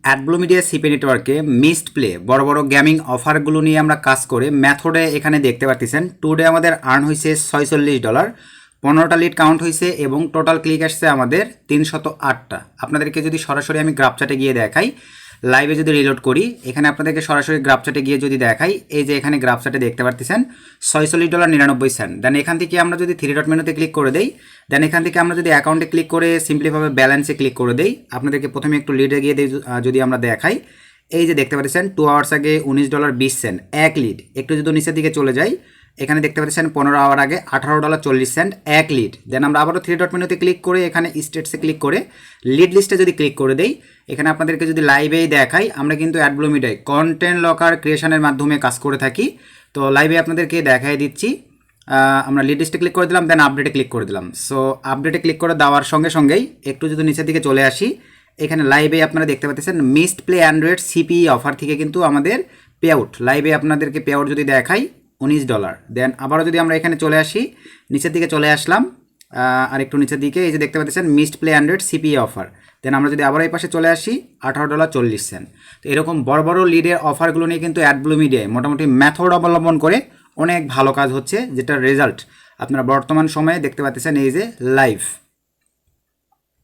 অ্যাডব্লু media CP নেটওয়ার্কে missed play বড় বড় গেমিং অফারগুলো নিয়ে আমরা কাজ করে মেথডে এখানে দেখতে পাচ্ছেন টুডে আমাদের আর্ন হয়েছে $46, 15টা লিড কাউন্ট হয়েছে এবং টোটাল ক্লিক আসছে আমাদের 308টা। আপনাদেরকে যদি সরাসরি আমি গ্রাফ চার্টে গিয়ে দেখাই, লাইভে যদি রিলোড করি, এখানে আপনাদেরকে সরাসরি গ্রাফ চার্টে গিয়ে যদি দেখাই, এই যে এখানে গ্রাফ চার্টে দেখতে পাচ্ছেন $46.99। দেন এখান থেকে আমরা যদি থ্রি ডট মেনুতে ক্লিক করে দেই, দেন এখান থেকে আমরা যদি অ্যাকাউন্টে ক্লিক করে সিম্পলিভাবে ব্যালেন্সে ক্লিক করে দেই, আপনাদেরকে প্রথমে একটু লিডে গিয়ে যদি আমরা দেখাই, এই যে দেখতে পাচ্ছেন 2 আওয়ার্স আগে $19.20 এক লিড। একটু যদি নিচের দিকে চলে যাই, এখানে দেখতে পাচ্ছেন 15 আওয়ার আগে $18.40 এক লিড। দেন আমরা আবারও থ্রি ডট মেনুতে ক্লিক করে এখানে স্টেটসে ক্লিক করে লিড লিস্টে যদি ক্লিক করে দেই, এখানে আপনাদেরকে যদি লাইভেই দেখাই, আমরা কিন্তু অ্যাডব্লু মিডিয়ায় কন্টেন্ট লকার ক্রিয়েশনের মাধ্যমে কাজ করে থাকি। তো লাইভে আপনাদেরকে দেখাই দিচ্ছি। আমরা লিড লিস্টে ক্লিক করে দিলাম, দেন আপডেটে ক্লিক করে দিলাম। সো আপডেটে ক্লিক করে দেওয়ার সঙ্গে সঙ্গেই একটু যদি নিচের দিকে চলে আসি, এখানে লাইভে আপনারা দেখতে পাচ্ছেন মিসড প্লে অ্যান্ড্রয়েড সিপিই অফার থেকে কিন্তু আমাদের পে আউট, লাইভে আপনাদেরকে পে আউট যদি দেখাই $19। দেন আবারও যদি আমরা এখানে চলে আসি, নিচের দিকে চলে আসলাম, আর একটু নিচের দিকে এই যে দেখতে পাচ্ছেন মিসড প্লে অ্যান্ড্রয়েড সিপিই অফার। দেন আমরা যদি আবার এই পাশে চলে আসি, $18.40। তো এরকম বড় বড় লিডের অফারগুলো নিয়ে কিন্তু অ্যাডব্লু মিডিয়ায় মোটামুটি মেথড অবলম্বন করে অনেক ভালো কাজ হচ্ছে, যেটার রেজাল্ট আপনারা বর্তমান সময়ে দেখতে পাচ্ছেন এই যে লাইভ।